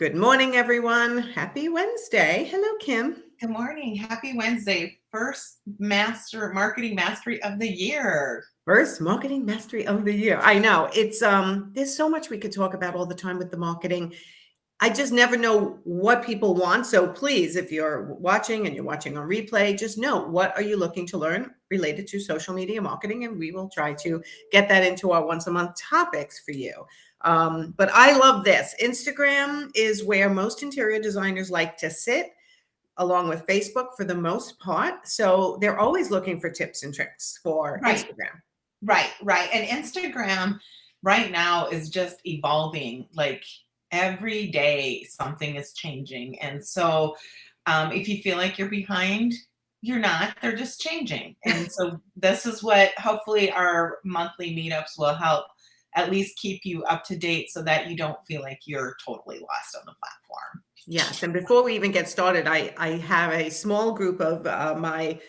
Good morning, everyone. Happy Wednesday. Hello, Kim. Good morning. Happy Wednesday. First marketing mastery of the year. First marketing mastery of the year. I know it's there's so much we could talk about all the time with the marketing. I just never know what people want. So please, if you're watching and you're watching on replay, just know what are you looking to learn related to social media marketing, and we will try to get that into our once a month topics for you. But I love this. Instagram is where most interior designers like to sit, along with Facebook for the most part. So they're always looking for tips and tricks for Right. Instagram. Right. And Instagram right now is just evolving. Like every day something is changing. And so if you feel like you're behind, you're not. They're just changing. And so this is what hopefully our monthly meetups will help at least keep you up to date so that you don't feel like you're totally lost on the platform. Yes. And before we even get started, I have a small group of my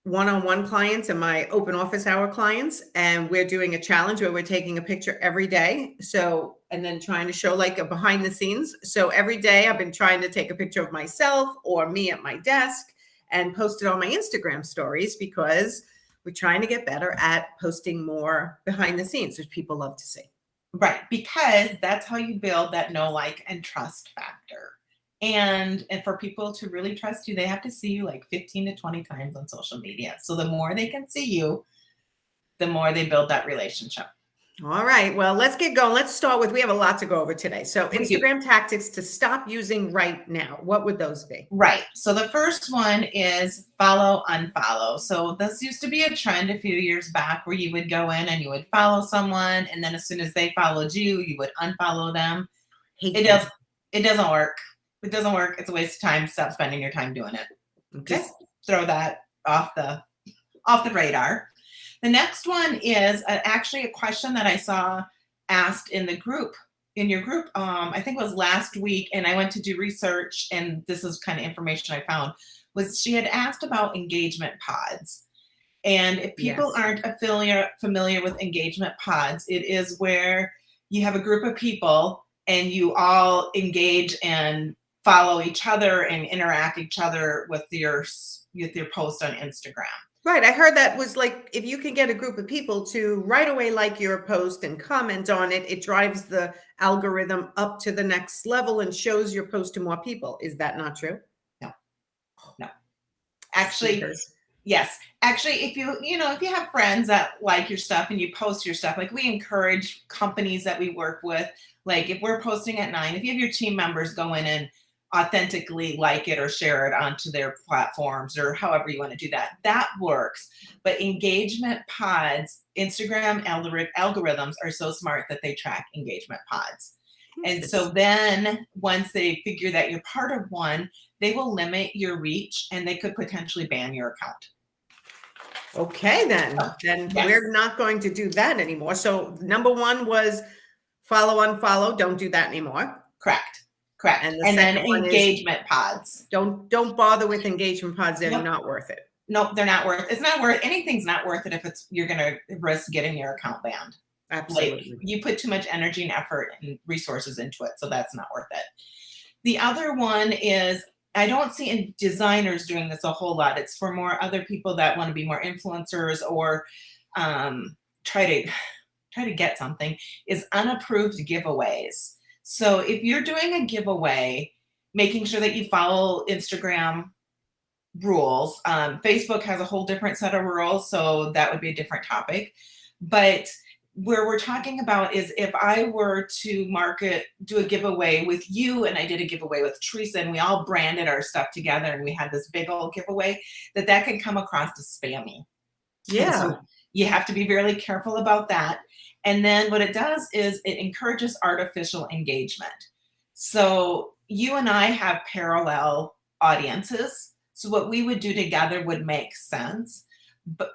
one-on-one clients and my open office hour clients, and we're doing a challenge where we're taking a picture every day. So, and then trying to show like a behind the scenes. So every day I've been trying to take a picture of myself or me at my desk and post it on my Instagram stories, because we're trying to get better at posting more behind the scenes, which people love to see. Right, because that's how you build that know, like, and trust factor. And for people to really trust you, they have to see you like 15 to 20 times on social media. So the more they can see you, the more they build that relationship. All right. Well, let's get going. Let's start with, we have a lot to go over today. So Instagram tactics to stop using right now. What would those be? Right. So the first one is follow, unfollow. So this used to be a trend a few years back where you would go in and you would follow someone, and then as soon as they followed you, you would unfollow them. It doesn't work. It doesn't work. It's a waste of time. Stop spending your time doing it. Okay. Just throw that off the radar. The next one is actually a question that I saw asked in the group, in your group. I think it was last week, and I went to do research, and this is kind of information I found. Was she had asked about engagement pods. And if people aren't familiar with engagement pods, it is where you have a group of people and you all engage and follow each other and interact each other with your post on Instagram. Right. I heard that was like, if you can get a group of people to right away like your post and comment on it, it drives the algorithm up to the next level and shows your post to more people. Is that not true? No. Actually, yes. Actually, if you have friends that like your stuff and you post your stuff, like we encourage companies that we work with, like if we're posting at 9, if you have your team members go in and authentically like it or share it onto their platforms or however you want to do that, that works. But engagement pods, Instagram algorithms are so smart that they track engagement pods. And so then once they figure that you're part of one, they will limit your reach and they could potentially ban your account. Okay, then yes. We're not going to do that anymore. So number 1 was follow, unfollow. Don't do that anymore. Correct. And then engagement pods. Don't bother with engagement pods. They're not worth it. Nope, they're not worth. It's not worth. Anything's not worth it if you're going to risk getting your account banned. Absolutely. Like, you put too much energy and effort and resources into it, so that's not worth it. The other one is, I don't see designers doing this a whole lot. It's for more other people that want to be more influencers or try to get something, is unapproved giveaways. So if you're doing a giveaway, making sure that you follow Instagram rules. Facebook has a whole different set of rules, so that would be a different topic. But where we're talking about is if I were to do a giveaway with you, and I did a giveaway with Teresa, and we all branded our stuff together, and we had this big old giveaway, that can come across as spammy. Yeah. So you have to be really careful about that. And then what it does is it encourages artificial engagement. So you and I have parallel audiences. So what we would do together would make sense.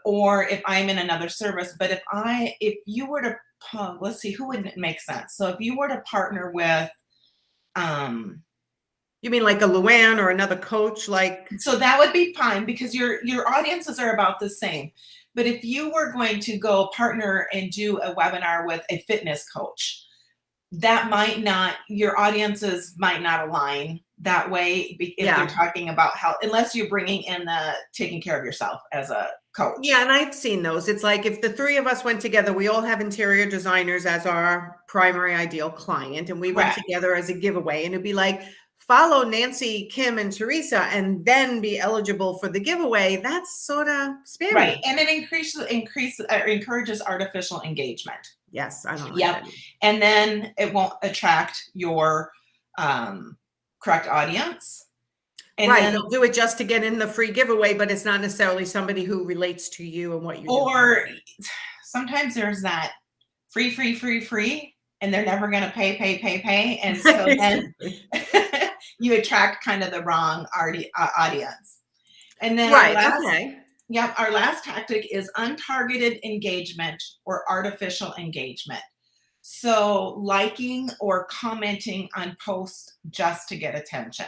Or if I'm in another service, but if you were to, let's see, who wouldn't make sense? So if you were to partner with, you mean like a Luann or another coach? So that would be fine because your audiences are about the same. But if you were going to go partner and do a webinar with a fitness coach, that might not, your audiences might not align that way if Yeah. they're talking about how, unless you're bringing in the taking care of yourself as a coach. Yeah, and I've seen those. It's like if the three of us went together, we all have interior designers as our primary ideal client, and we went Correct. together as a giveaway, and it'd be like, follow Nancy, Kim, and Teresa, and then be eligible for the giveaway. That's sort of spammy. Right. And it encourages artificial engagement. Yes, I don't like Yep. that. And then it won't attract your correct audience. And Right, then, they'll do it just to get in the free giveaway, but it's not necessarily somebody who relates to you and what you do. or sometimes there's that free, and they're never going to pay. And so then you attract kind of the wrong audience. And then right, our last, okay. yep, our last tactic is untargeted engagement or artificial engagement. So liking or commenting on posts just to get attention.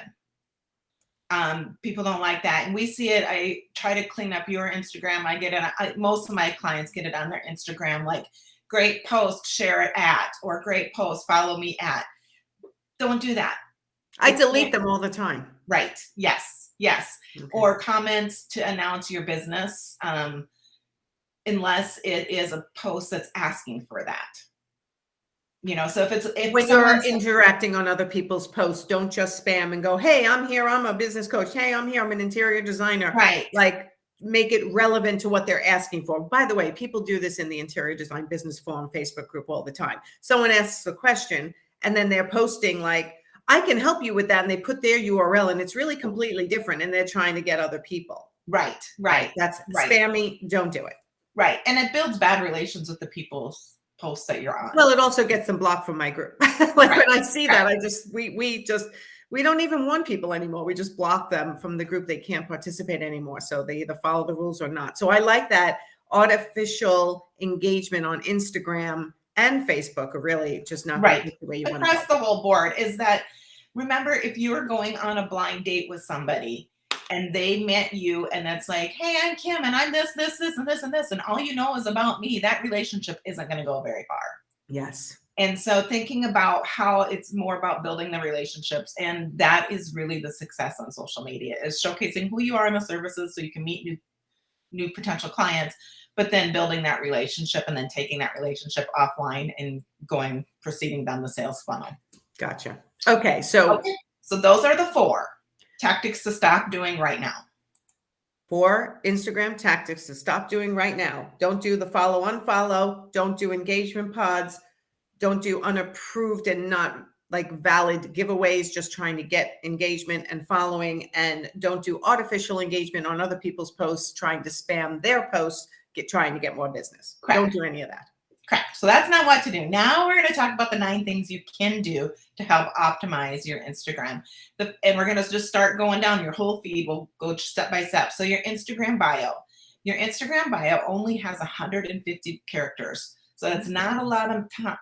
People don't like that. And we see it. I try to clean up your Instagram. I get it. Most of my clients get it on their Instagram, like great post, share it at, or great post, follow me at. Don't do that. I delete them all the time. Right. Yes. Okay. Or comments to announce your business, unless it is a post that's asking for that. So if when you're interacting on other people's posts, don't just spam and go, hey, I'm here, I'm a business coach. Hey, I'm here, I'm an interior designer. Right. Like, make it relevant to what they're asking for. By the way, people do this in the Interior Design Business Forum Facebook group all the time. Someone asks a question and then they're posting like, I can help you with that. And they put their URL and it's really completely different. And they're trying to get other people. Right. That's right. Spammy. Don't do it. Right. And it builds bad relations with the people's posts that you're on. Well, it also gets them blocked from my group. Like when I see that, we don't even want people anymore. We just block them from the group. They can't participate anymore. So they either follow the rules or not. So I like that artificial engagement on Instagram and Facebook are really just not right the way you want across the whole board. Is that, remember, if you were going on a blind date with somebody and they met you and it's like, hey, I'm Kim and I'm this, and this, and all you know is about me, that relationship isn't going to go very far. Yes. And so thinking about how it's more about building the relationships, and that is really the success on social media, is showcasing who you are in the services so you can meet new potential clients, but then building that relationship and then taking that relationship offline and proceeding down the sales funnel. Gotcha. Okay. So those are the 4 tactics to stop doing right now. 4 Instagram tactics to stop doing right now. Don't do the follow, unfollow. Don't do engagement pods. Don't do unapproved and not like valid giveaways, just trying to get engagement and following. And don't do artificial engagement on other people's posts, trying to spam their posts, trying to get more business. Correct. Don't do any of that. Correct. So that's not what to do. Now we're going to talk about the 9 things you can do to help optimize your Instagram. And we're going to just start going down your whole feed. We'll go step by step. So your Instagram bio. Your Instagram bio only has 150 characters. So that's not a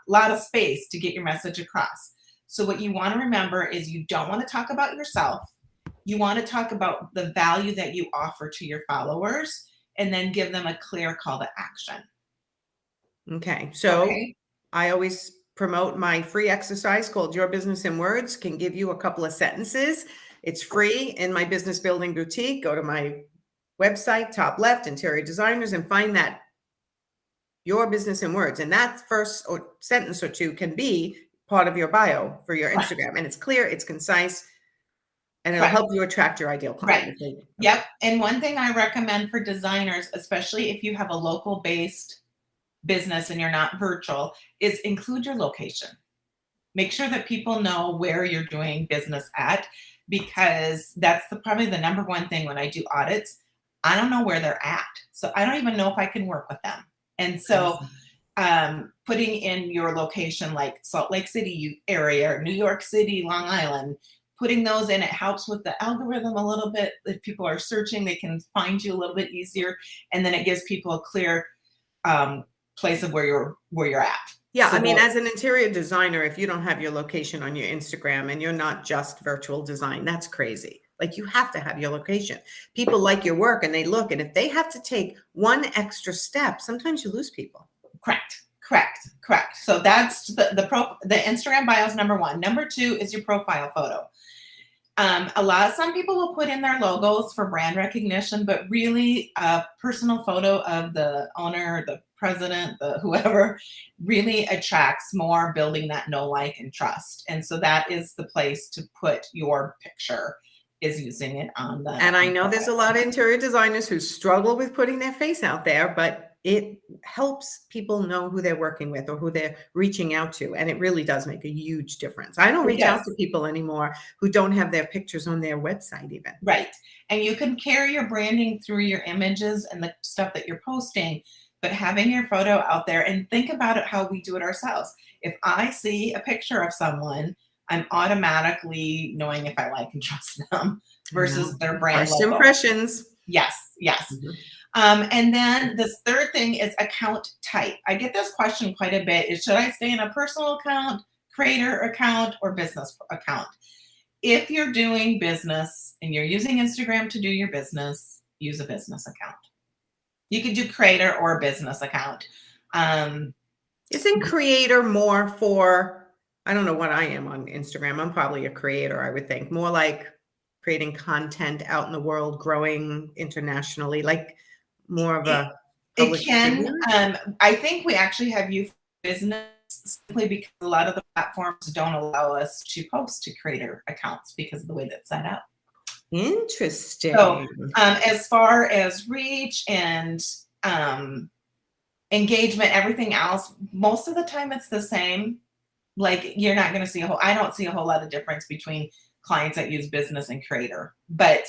lot of space to get your message across. So what you want to remember is you don't want to talk about yourself. You want to talk about the value that you offer to your followers and then give them a clear call to action. Okay. So I always promote my free exercise called Your Business in Words. Can give you a couple of sentences. It's free in my business building boutique. Go to my website, top left, interior designers, and find that Your Business in Words. And that first sentence or 2 can be part of your bio for your Instagram. And it's clear, it's concise, and it'll help you attract your ideal client. Right. Yep. And one thing I recommend for designers, especially if you have a local based business and you're not virtual, is include your location. Make sure that people know where you're doing business at, because that's probably the number one thing when I do audits. I don't know where they're at. So I don't even know if I can work with them. And so putting in your location, like Salt Lake City area, New York City, Long Island, putting those in, it helps with the algorithm a little bit. If people are searching, they can find you a little bit easier. And then it gives people a clear place of where you're at. Yeah, so, I mean, as an interior designer, if you don't have your location on your Instagram and you're not just virtual design, that's crazy. Like, you have to have your location. People like your work and they look, and if they have to take one extra step, sometimes you lose people. Correct. So that's the Instagram bio is number one. Number two is your profile photo. Some people will put in their logos for brand recognition, but really a personal photo of the owner, the president, the whoever really attracts more, building that know, like, and trust. And so that is the place to put your picture, is using it on the. And I know there's a lot of interior designers who struggle with putting their face out there, but it helps people know who they're working with or who they're reaching out to. And it really does make a huge difference. I don't reach out to people anymore who don't have their pictures on their website even. Right. And you can carry your branding through your images and the stuff that you're posting, but having your photo out there, and think about it how we do it ourselves. If I see a picture of someone, I'm automatically knowing if I like and trust them versus their brand First logo. impressions. Yes. Mm-hmm. And then this third thing is account type. I get this question quite a bit, is should I stay in a personal account, creator account, or business account? If you're doing business and you're using Instagram to do your business, use a business account. You could do creator or business account. Isn't creator more for, I don't know what I am on Instagram. I'm probably a creator, I would think. More like creating content out in the world, growing internationally, like more of a it can. I think we actually have you business simply because a lot of the platforms don't allow us to post to creator accounts because of the way that's set up. Interesting. So as far as reach and engagement, everything else, most of the time it's the same. Like you're not going to see I don't see a whole lot of difference between clients that use business and creator. But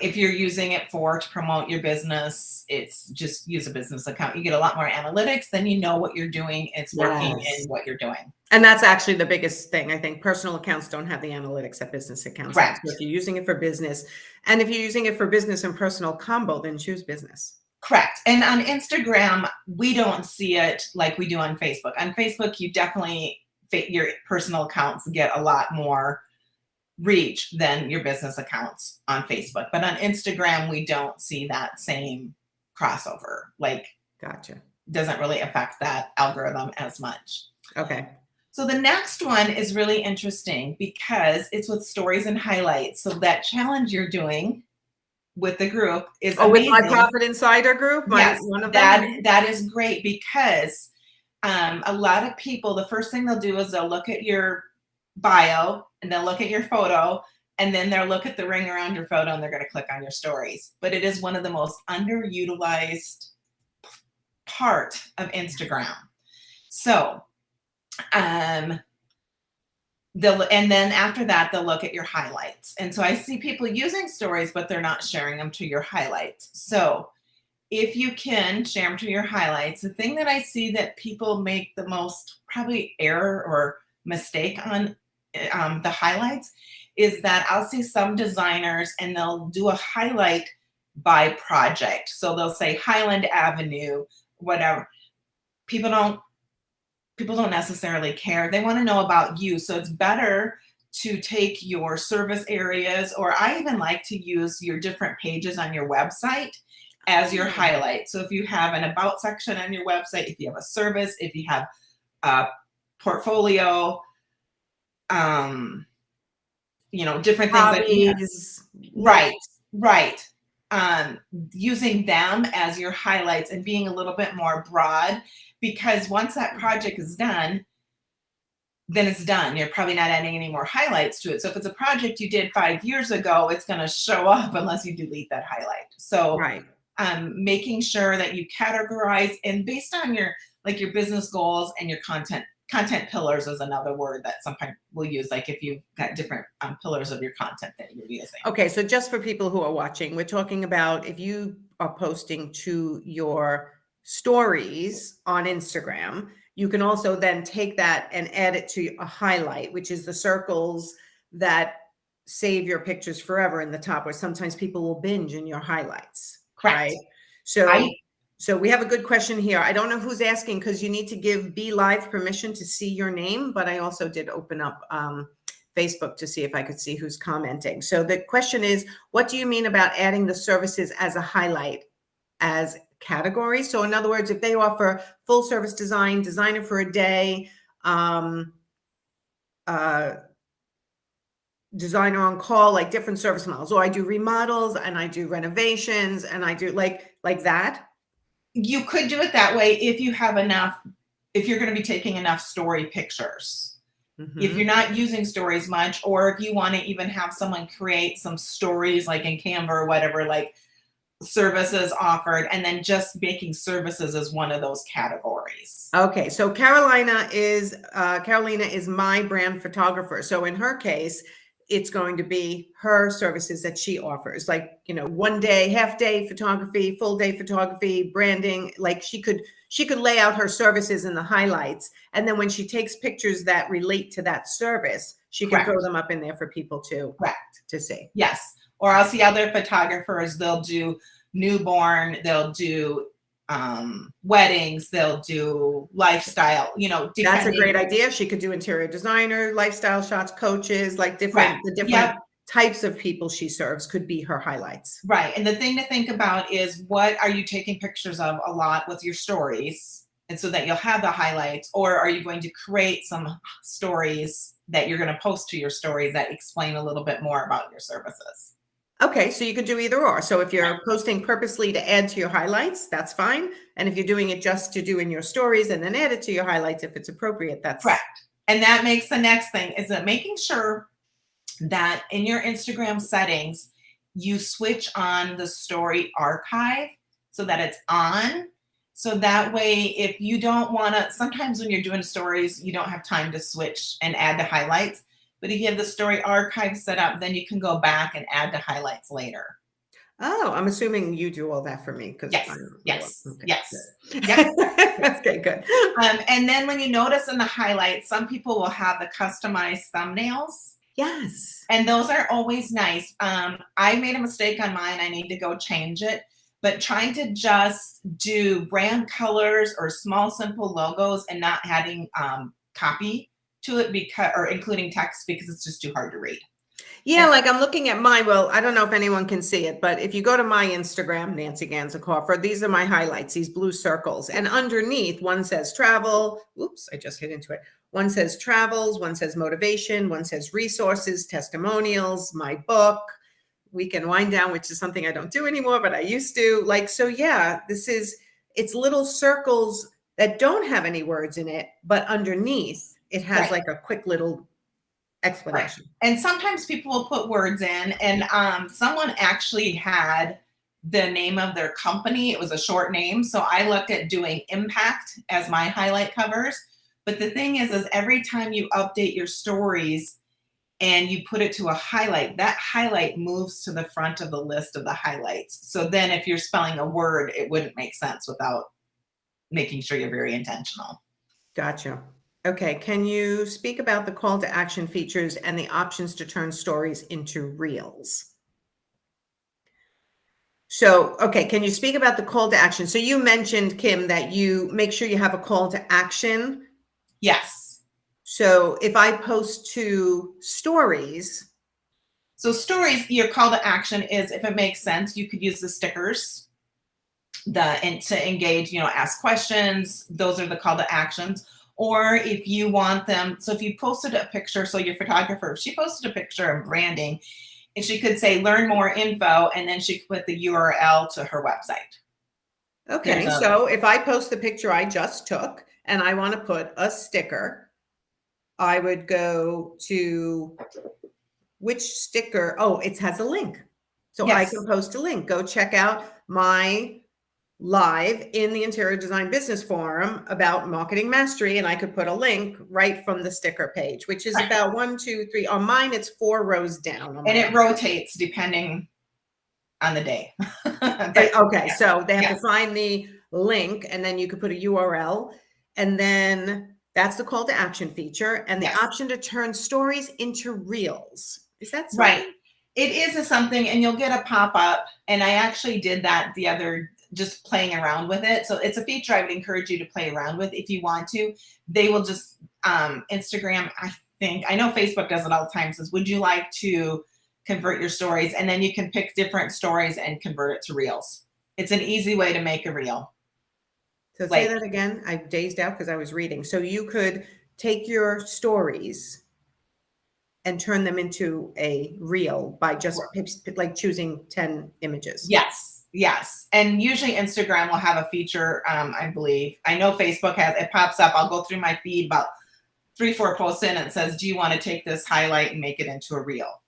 if you're using it to promote your business, it's just use a business account. You get a lot more analytics, then you know what you're doing. It's working in what you're doing. And that's actually the biggest thing. I think personal accounts don't have the analytics that business accounts have. So if you're using it for business, and if you're using it for business and personal combo, then choose business. Correct. And on Instagram, we don't see it like we do on Facebook. On Facebook, you definitely, your personal accounts get a lot more reach than your business accounts on Facebook. But on Instagram, we don't see that same crossover. Like, gotcha. Doesn't really affect that algorithm as much. Okay. So the next one is really interesting because it's with stories and highlights. So that challenge you're doing with the group is with my Profit Insider group. Yes, one of that is great because a lot of people, the first thing they'll do is they'll look at your bio and they'll look at your photo and then they'll look at the ring around your photo and they're going to click on your stories. But it is one of the most underutilized part of Instagram. So, and then after that, they'll look at your highlights. And so I see people using stories, but they're not sharing them to your highlights. So if you can share them to your highlights, the thing that I see that people make the most probably error or mistake on the highlights is that I'll see some designers and they'll do a highlight by project. So they'll say Highland Avenue, whatever. People don't necessarily care. They want to know about you. So it's better to take your service areas, or I even like to use your different pages on your website as your highlight. So if you have an about section on your website, if you have a service, if you have a portfolio, different things. Right. Using them as your highlights and being a little bit more broad, because once that project is done, then it's done. You're probably not adding any more highlights to it. So if it's a project you did 5 years ago, it's going to show up unless you delete that highlight. So making sure that you categorize, and based on your business goals and your content pillars is another word that sometimes we'll use, like if you've got different pillars of your content that you're using. Okay, so just for people who are watching, we're talking about if you are posting to your stories on Instagram, you can also then take that and add it to a highlight, which is the circles that save your pictures forever in the top, where sometimes people will binge in your highlights. Correct. Right? So we have a good question here. I don't know who's asking because you need to give Be Live permission to see your name, but I also did open up Facebook to see if I could see who's commenting. So the question is, what do you mean about adding the services as a highlight as category. So in other words, if they offer full service design, designer for a day, uh, designer on call, like different service models, or I do remodels and I do renovations and I do like that. You could do it that way if you have enough, if you're going to be taking enough story pictures. If you're not using stories much, or if you want to even have someone create some stories like in Canva or whatever, like services offered, and then just making services as one of those categories. Okay, so Carolina is Carolina is my brand photographer. So in her case, it's going to be her services that she offers, like, you know, 1 day, half day photography, full day photography, branding. Like she could lay out her services in the highlights, and then when she takes pictures that relate to that service, she can throw them up in there for people to see. Yes. Or I'll see other photographers, they'll do newborn, they'll do weddings, they'll do lifestyle, you know. That's a great idea. She could do interior designer, lifestyle shots, coaches, like the different types of people she serves could be her highlights. Right. And the thing to think about is, what are you taking pictures of a lot with your stories? And so that you'll have the highlights, or are you going to create some stories that you're going to post to your stories that explain a little bit more about your services? Okay, so you could do either or. So if you're posting purposely to add to your highlights, that's fine. And if you're doing it just to do in your stories and then add it to your highlights if it's appropriate, that's correct. And that makes the next thing is that making sure that in your Instagram settings, you switch on the story archive so that it's on. So that way, if you don't want to, sometimes when you're doing stories, you don't have time to switch and add the highlights. But if you have the story archive set up, then you can go back and add the highlights later. Oh, I'm assuming you do all that for me. Yes. Okay, good. And then when you notice in the highlights, some people will have the customized thumbnails. Yes. And those are always nice. I made a mistake on mine. I need to go change it. But trying to just do brand colors or small, simple logos and not adding copy to it, because, or including text, because it's just too hard to read. Yeah, like I'm looking at mine. Well, I don't know if anyone can see it, but if you go to my Instagram, Nancy Ganzakoffer, these are my highlights, these blue circles. And underneath, one says travel. Oops, I just hit into it. One says travels, one says motivation, one says resources, testimonials, my book, Weekend Wind Down, which is something I don't do anymore, but I used to. Like, so yeah, it's little circles that don't have any words in it, but underneath it has like a quick little explanation. And sometimes people will put words in, and someone actually had the name of their company. It was a short name. So I looked at doing impact as my highlight covers. But the thing is every time you update your stories and you put it to a highlight, that highlight moves to the front of the list of the highlights. So then if you're spelling a word, it wouldn't make sense without making sure you're very intentional. Gotcha. Okay, can you speak about the call to action features and the options to turn stories into reels? So, okay, can you speak about the call to action? So you mentioned, Kim, that you make sure you have a call to action. Yes. So if I post to stories. So stories, your call to action is, if it makes sense, you could use the stickers and to engage, ask questions. Those are the call to actions. Or if you want them, so if you posted a picture, so your photographer, she posted a picture of branding, and she could say, learn more info, and then she could put the URL to her website. Okay, so if I post the picture I just took and I want to put a sticker, I would go to which sticker? Oh, it has a link. So I can post a link. Go check out my live in the Interior Design Business Forum about marketing mastery, and I could put a link right from the sticker page, which is about 1, 2, 3. On mine, it's 4 rows down. And it rotates depending on the day. Okay, so they have to find the link, and then you could put a URL, and then that's the call to action feature, and the option to turn stories into reels. Is that something? Right? It is something, and you'll get a pop-up, and I actually did that the other, just playing around with it. So it's a feature I would encourage you to play around with if you want to. They will just, Instagram, I know Facebook does it all the time, says, would you like to convert your stories? And then you can pick different stories and convert it to reels. It's an easy way to make a reel. So say that again. I dazed out because I was reading. So you could take your stories and turn them into a reel by just like choosing 10 images. Yes, yes. And usually Instagram will have a feature, I believe. I know Facebook has, it pops up. I'll go through my feed about 3-4 posts in and it says, do you want to take this highlight and make it into a reel?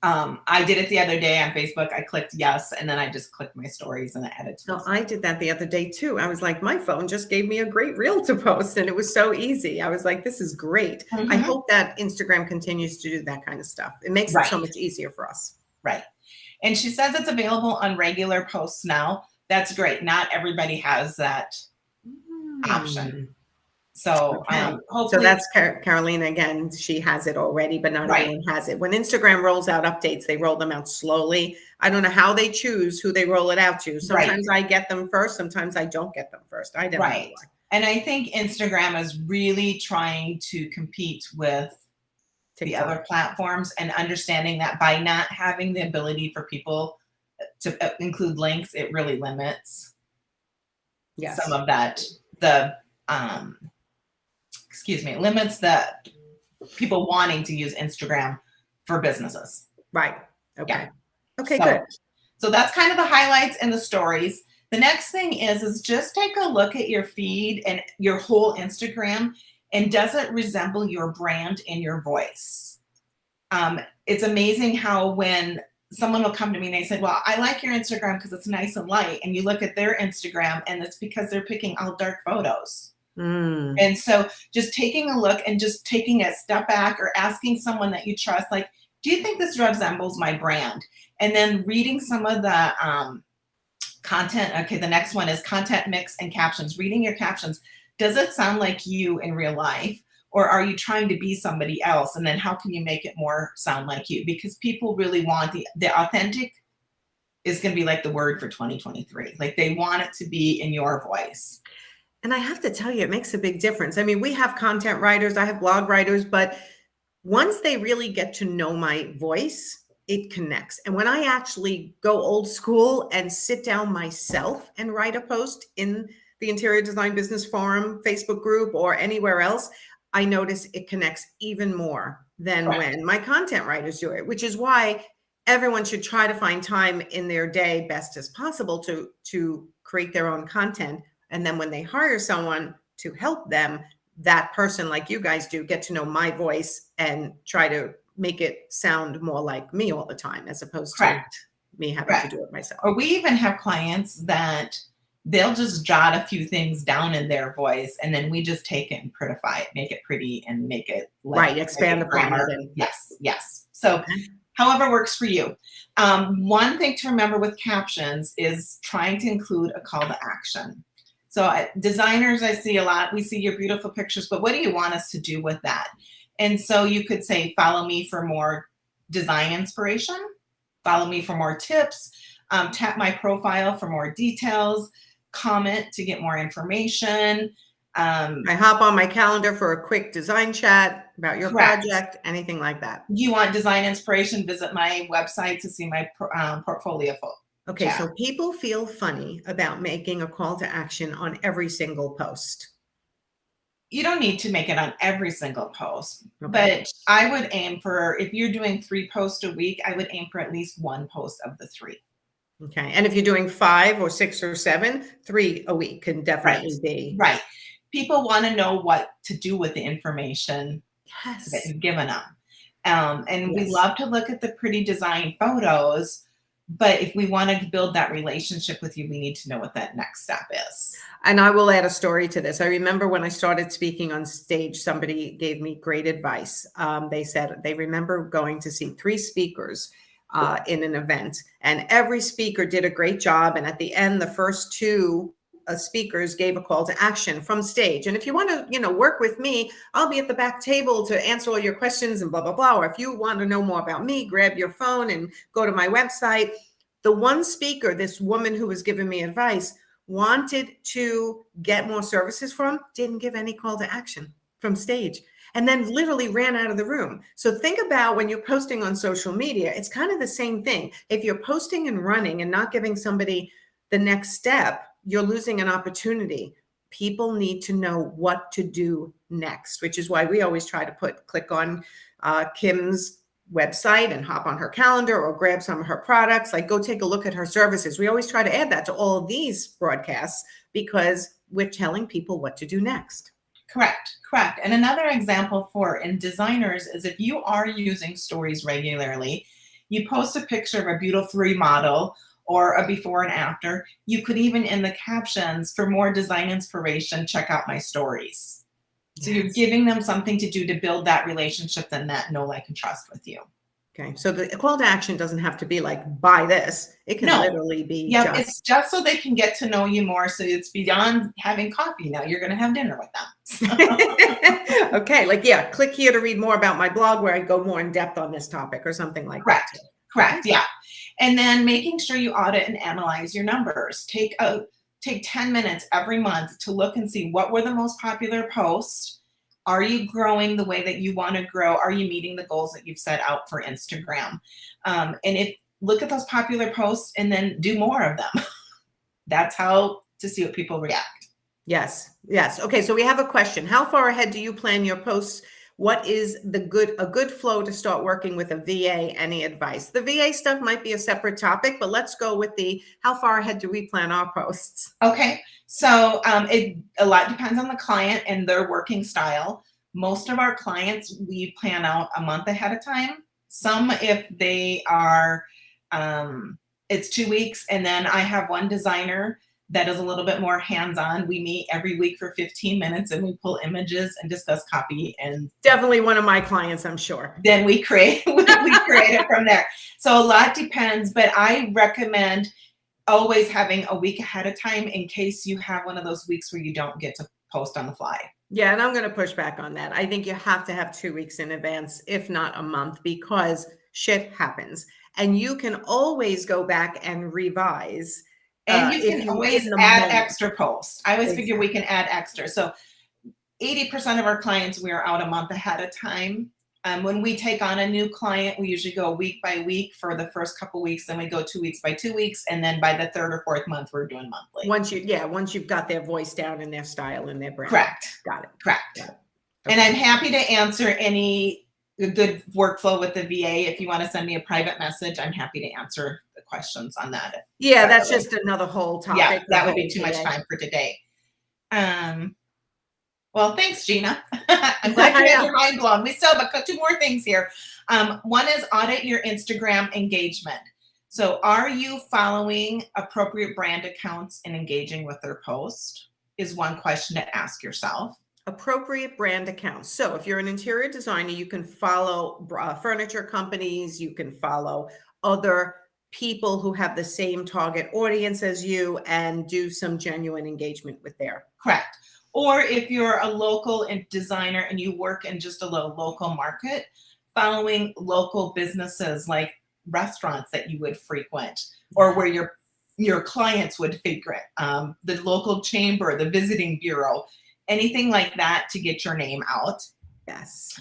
I did it the other day on Facebook. I clicked yes, and then I just clicked my stories and I added to So I did that the other day too. I was like, my phone just gave me a great reel to post, and it was so easy. I was like, this is great. I hope that Instagram continues to do that kind of stuff. It makes it so much easier for us. Right. And she says it's available on regular posts now. That's great. Not everybody has that option. So hopefully. So that's Carolina again. She has it already, but not everyone has it. When Instagram rolls out updates, they roll them out slowly. I don't know how they choose who they roll it out to. Sometimes I get them first. Sometimes I don't get them first. I don't know why. And I think Instagram is really trying to compete with the other platforms, and understanding that by not having the ability for people to include links, it really limits some of that. Limits the people wanting to use Instagram for businesses. Right. Okay. Yeah. Okay, good. So that's kind of the highlights and the stories. The next thing is just take a look at your feed and your whole Instagram, and does it resemble your brand and your voice? It's amazing how when someone will come to me and they say, well, I like your Instagram because it's nice and light. And you look at their Instagram and it's because they're picking all dark photos. And so just taking a look and just taking a step back, or asking someone that you trust, like, do you think this resembles my brand? And then reading some of the content. Okay, the next one is Content Mix and Captions. Reading your captions. Does it sound like you in real life? Or are you trying to be somebody else? And then how can you make it more sound like you? Because people really want the authentic is going to be like the word for 2023. Like they want it to be in your voice. And I have to tell you, it makes a big difference. I mean, we have content writers, I have blog writers, but once they really get to know my voice, it connects. And when I actually go old school and sit down myself and write a post in the Interior Design Business Forum Facebook group or anywhere else, I notice it connects even more than when my content writers do it, which is why everyone should try to find time in their day best as possible to create their own content. And then when they hire someone to help them, that person, like you guys do, get to know my voice and try to make it sound more like me all the time, as opposed to me having to do it myself. Or we even have clients that they'll just jot a few things down in their voice, and then we just take it and prettify it, make it pretty, and make it expand upon it. And yes. So however works for you. One thing to remember with captions is trying to include a call to action. So designers, I see a lot, we see your beautiful pictures, but what do you want us to do with that? And so you could say, follow me for more design inspiration, follow me for more tips, tap my profile for more details, comment to get more information. I hop on my calendar for a quick design chat about your project, anything like that. You want design inspiration, visit my website to see my portfolio. Okay, so people feel funny about making a call to action on every single post. You don't need to make it on every single post, but I would aim for, if you're doing 3 posts a week, I would aim for at least 1 post of the 3. Okay, and if you're doing 5 or 6 or 7, 3 a week can definitely be. Right. People want to know what to do with the information that you've given them. And we love to look at the pretty design photos, but if we want to build that relationship with you, we need to know what that next step is. And I will add a story to this. I remember when I started speaking on stage, somebody gave me great advice. They said they remember going to see 3 speakers in an event, and every speaker did a great job. And at the end, the first 2 speakers gave a call to action from stage. And if you want to, work with me, I'll be at the back table to answer all your questions and blah, blah, blah. Or if you want to know more about me, grab your phone and go to my website. The one speaker, this woman who was giving me advice, wanted to get more services from, didn't give any call to action from stage, and then literally ran out of the room. So think about when you're posting on social media, it's kind of the same thing. If you're posting and running and not giving somebody the next step, you're losing an opportunity. People need to know what to do next, which is why we always try to click on Kim's website and hop on her calendar or grab some of her products, like go take a look at her services. We always try to add that to all of these broadcasts because we're telling people what to do next. Correct, correct. And another example for in designers is if you are using stories regularly, you post a picture of a beautiful remodel or a before and after, you could even in the captions, for more design inspiration, check out my stories. So you're giving them something to do to build that relationship, then that know, like, and trust with you. Okay, so the call to action doesn't have to be like, buy this. It can literally be it's just so they can get to know you more. So it's beyond having coffee. Now you're going to have dinner with them. Okay, like, yeah, click here to read more about my blog where I go more in depth on this topic or something like that. Correct, yeah. And then making sure you audit and analyze your numbers. Take 10 minutes every month to look and see what were the most popular posts. Are you growing the way that you want to grow? Are you meeting the goals that you've set out for Instagram? And look at those popular posts and then do more of them. That's how to see what people react. Yes. Okay, so we have a question. How far ahead do you plan your posts? What is a good flow to start working with a VA? Any advice? The VA stuff might be a separate topic, but let's go with how far ahead do we plan our posts? Okay, so a lot depends on the client and their working style. Most of our clients, we plan out a month ahead of time. Some, if they are, it's 2 weeks. And then I have one designer that is a little bit more hands-on. We meet every week for 15 minutes and we pull images and discuss copy. And definitely one of my clients, I'm sure. Then we create it from there. So a lot depends, but I recommend always having a week ahead of time in case you have one of those weeks where you don't get to post on the fly. Yeah, and I'm going to push back on that. I think you have to have 2 weeks in advance, if not a month, because shit happens. And you can always go back and revise. And you can always add extra posts. I always figure we can add extra. So 80% of our clients, we are out a month ahead of time. When we take on a new client, we usually go week by week for the first couple weeks, then we go 2 weeks by 2 weeks, and then by the third or fourth month, we're doing monthly. Once you've got their voice down and their style and their brand. Correct. Got it. Okay. And I'm happy to answer any good workflow with the VA. If you want to send me a private message, I'm happy to answer the questions on that. Yeah, that's just another whole topic. Yeah, that would be too much time for today. Well, thanks, Gina. I'm glad you had your mind blown. We still have 2 more things here. One is audit your Instagram engagement. So are you following appropriate brand accounts and engaging with their post is one question to ask yourself. Appropriate brand accounts. So if you're an interior designer, you can follow furniture companies, you can follow other people who have the same target audience as you and do some genuine engagement with their. Correct. Or if you're a local designer and you work in just a local market, following local businesses like restaurants that you would frequent or where your clients would frequent, the local chamber, the visiting bureau, anything like that to get your name out. Yes.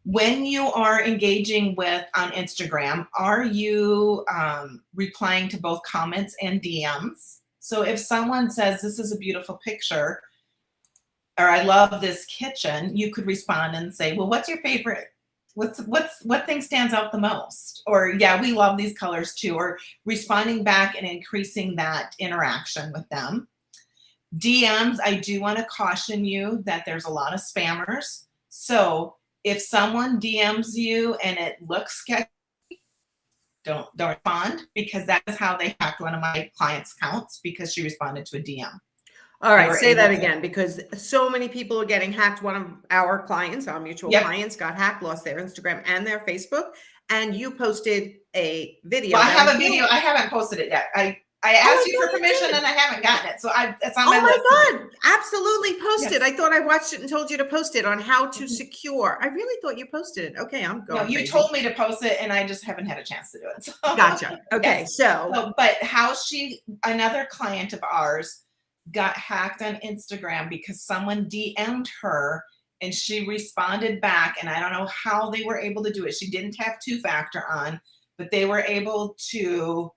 When you are engaging on Instagram, are you replying to both comments and DMs? So if someone says, this is a beautiful picture, or I love this kitchen, you could respond and say, well, what's your favorite? What thing stands out the most? Or yeah, we love these colors too, or responding back and increasing that interaction with them. DMs, I do want to caution you that there's a lot of spammers. So if someone DMs you and it looks sketchy, don't respond, because that is how they hacked one of my clients' accounts, because she responded to a DM. All right, say that again, because so many people are getting hacked. One of our clients, our mutual clients, got hacked, lost their Instagram and their Facebook, and you posted a video. Well, I have a video. I haven't posted it yet. I asked you for permission and I haven't gotten it. So it's on my list. Oh my God, absolutely post it. I thought I watched it and told you to post it on how to secure. I really thought you posted it. Okay, I'm going. No, you told me to post it and I just haven't had a chance to do it. So. Gotcha. Okay, yes. So, but another client of ours got hacked on Instagram because someone DM'd her and she responded back, and I don't know how they were able to do it. She didn't have 2-factor on, but they were able to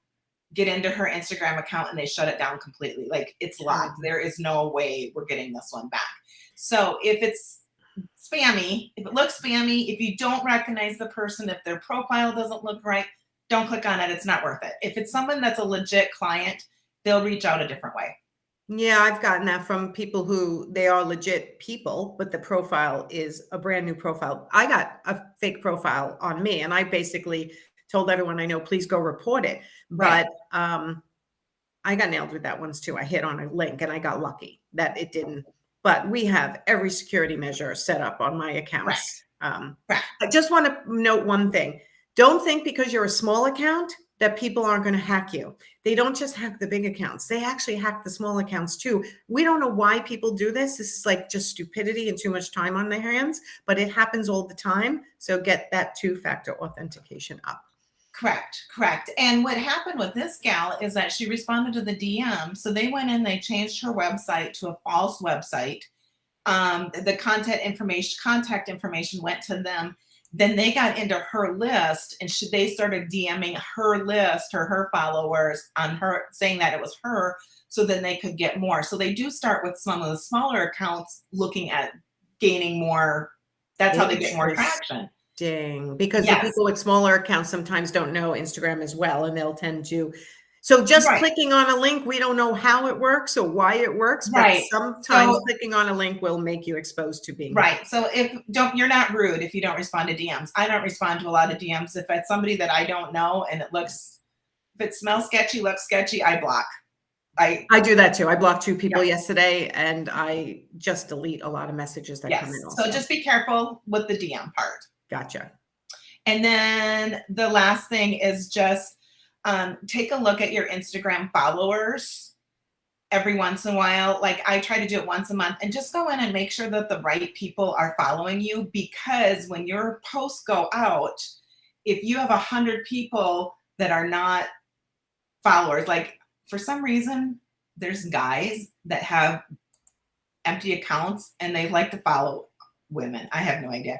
get into her Instagram account and they shut it down completely. Like, it's locked. There is no way we're getting this one back. So if it's spammy, if it looks spammy, if you don't recognize the person, if their profile doesn't look right, don't click on it. It's not worth it. If it's someone that's a legit client, they'll reach out a different way. Yeah, I've gotten that from people who they are legit people, but the profile is a brand new profile. I got a fake profile on me, and I basically told everyone I know, please go report it. Right. But I got nailed with that once too. I hit on a link and I got lucky that it didn't. But we have every security measure set up on my accounts. Correct. I just want to note one thing. Don't think because you're a small account that people aren't going to hack you. They don't just hack the big accounts. They actually hack the small accounts too. We don't know why people do this. This is like just stupidity and too much time on their hands, but it happens all the time. So get that two-factor authentication up. Correct. And what happened with this gal is that she responded to the DM. So they went in, they changed her website to a false website. The contact information went to them. Then they got into her list and they started DMing her list or her followers on her, saying that it was her, so then they could get more. So they do start with some of the smaller accounts looking at gaining more. That's how they get more traction. Because the people with smaller accounts sometimes don't know Instagram as well, and they'll tend to. So just clicking on a link, we don't know how it works or why it works, but sometimes clicking on a link will make you exposed to being So you're not rude if you don't respond to DMs. I don't respond to a lot of DMs. If it's somebody that I don't know and if it smells sketchy, looks sketchy, I block. I do that too. I blocked 2 people yesterday, and I just delete a lot of messages that come in also. So just be careful with the DM part. Gotcha. And then the last thing is just take a look at your Instagram followers every once in a while. Like, I try to do it once a month, and just go in and make sure that the right people are following you, because when your posts go out, if you have 100 people that are not followers, like for some reason, there's guys that have empty accounts and they like to follow women. I have no idea.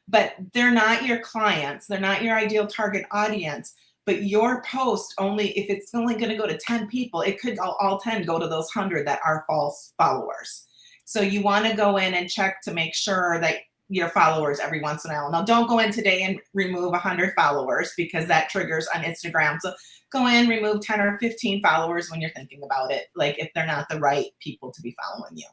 But they're not your clients. They're not your ideal target audience. But your post, if it's only going to go to 10 people, it could all 10 go to those 100 that are false followers. So you want to go in and check to make sure that your followers every once in a while. Now, don't go in today and remove 100 followers, because that triggers on Instagram. So go in, remove 10 or 15 followers when you're thinking about it, like if they're not the right people to be following you.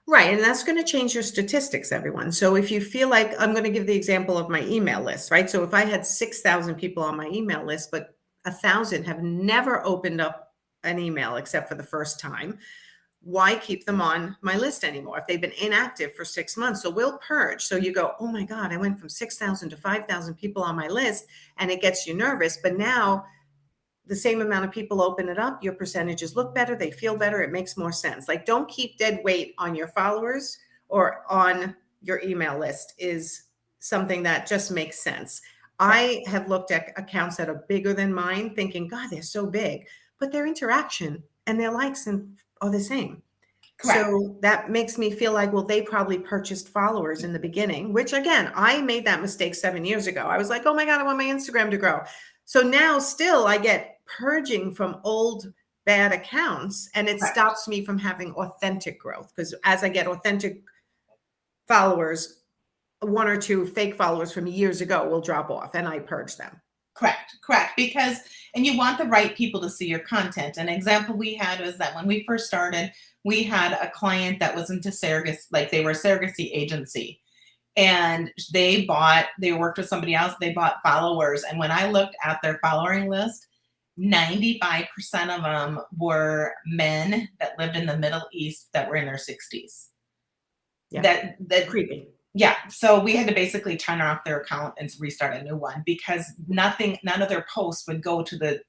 Right. And that's going to change your statistics, everyone. So if you feel like, I'm going to give the example of my email list, right? So if I had 6,000 people on my email list, but 1,000 have never opened up an email except for the first time, why keep them on my list anymore if they've been inactive for 6 months? So we'll purge. So you go, oh my God, I went from 6,000 to 5,000 people on my list, and it gets you nervous. But now the same amount of people open it up, your percentages look better, they feel better, it makes more sense. Like, don't keep dead weight on your followers or on your email list is something that just makes sense. I have looked at accounts that are bigger than mine thinking, God, they're so big, but their interaction and their likes are the same. Correct. So that makes me feel like, well, they probably purchased followers in the beginning, which again, I made that mistake 7 years ago. I was like, oh my God, I want my Instagram to grow. So now still I get purging from old bad accounts, and it stops me from having authentic growth, because as I get authentic followers, 1 or 2 fake followers from years ago will drop off, and I purge them. Correct. And you want the right people to see your content. An example we had was that when we first started, we had a client that was into surrogacy, like they were a surrogacy agency. And they worked with somebody else, they bought followers. And when I looked at their following list, 95% of them were men that lived in the Middle East that were in their 60s. Yeah. That creepy. Yeah. So we had to basically turn off their account and restart a new one, because none of their posts would go to the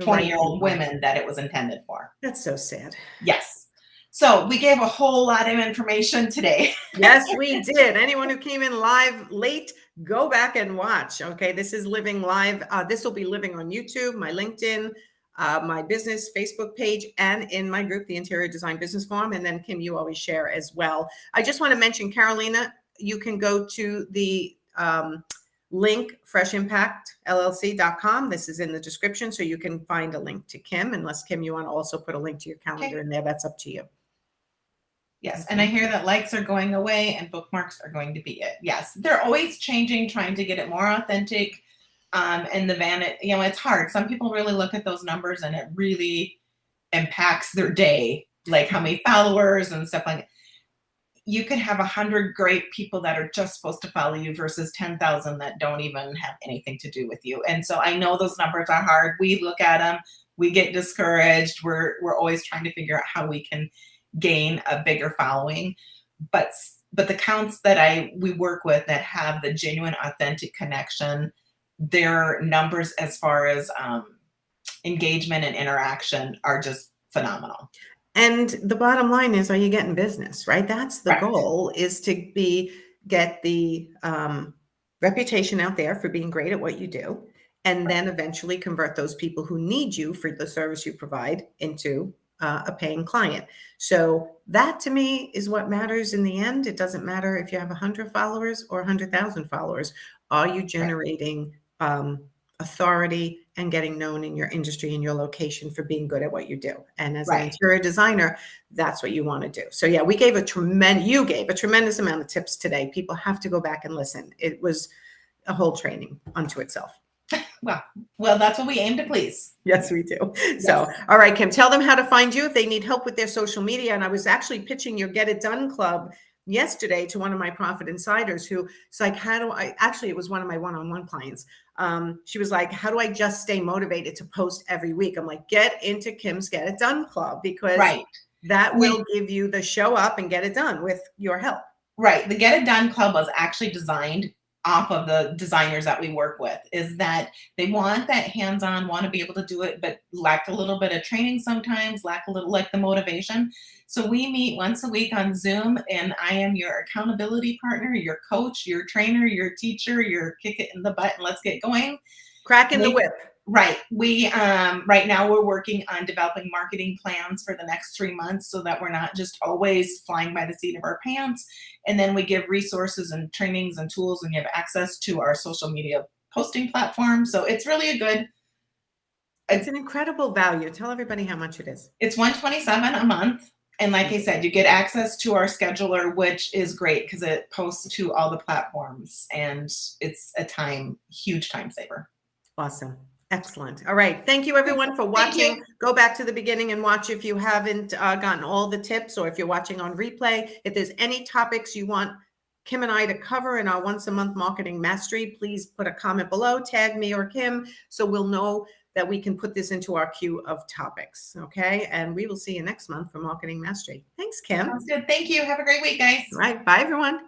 20-year-old women that it was intended for. That's so sad. Yes. So we gave a whole lot of information today. Yes, we did. Anyone who came in live late, go back and watch. Okay, this is living live. This will be living on YouTube, my LinkedIn, my business Facebook page, and in my group, the Interior Design Business Forum. And then Kim, you always share as well. I just want to mention, Carolina, you can go to the link freshimpactllc.com. This is in the description, so you can find a link to Kim. Unless, Kim, you want to also put a link to your calendar in there, that's up to you. Yes, and I hear that likes are going away and bookmarks are going to be it. Yes, they're always changing, trying to get it more authentic. And the vanity, it's hard. Some people really look at those numbers and it really impacts their day, like how many followers and stuff like that. You could have 100 great people that are just supposed to follow you versus 10,000 that don't even have anything to do with you. And so I know those numbers are hard. We look at them, we get discouraged. We're always trying to figure out how we can gain a bigger following. But the accounts that we work with that have the genuine, authentic connection, their numbers as far as engagement and interaction are just phenomenal. And the bottom line is, are you getting business, right? That's the goal, is to get the reputation out there for being great at what you do, and then eventually convert those people who need you for the service you provide into a paying client. So that, to me, is what matters in the end. It doesn't matter if you have 100 followers or 100,000 followers. Are you generating authority and getting known in your industry and your location for being good at what you do? And as an interior designer, that's what you want to do. So yeah, you gave a tremendous amount of tips today. People have to go back and listen. It was a whole training unto itself. Well, that's what we aim to please. Yes, we do. Yes. So, all right, Kim, tell them how to find you if they need help with their social media. And I was actually pitching your Get It Done Club yesterday to one of my Profit Insiders who's like, it was one of my one-on-one clients. She was like, how do I just stay motivated to post every week? I'm like, get into Kim's Get It Done Club, because that will give you the show up and get it done with your help. Right. The Get It Done Club was actually designed off of the designers that we work with, is that they want that hands-on, want to be able to do it, but lack a little bit of training sometimes, lack a little like the motivation. So we meet once a week on Zoom, and I am your accountability partner, your coach, your trainer, your teacher, your kick it in the butt and let's get going. Cracking the whip. Right. We right now we're working on developing marketing plans for the next 3 months so that we're not just always flying by the seat of our pants. And then we give resources and trainings and tools, and you have access to our social media posting platform. So it's really it's an incredible value. Tell everybody how much it is. It's $127 a month. And like I said, you get access to our scheduler, which is great because it posts to all the platforms, and it's a huge time saver. Awesome. Excellent. All right. Thank you, everyone, for watching. Go back to the beginning and watch if you haven't gotten all the tips, or if you're watching on replay. If there's any topics you want Kim and I to cover in our once a month marketing mastery, please put a comment below, tag me or Kim, so we'll know that we can put this into our queue of topics. Okay. And we will see you next month for Marketing Mastery. Thanks, Kim. Sounds good. Thank you. Have a great week, guys. All right. Bye, everyone.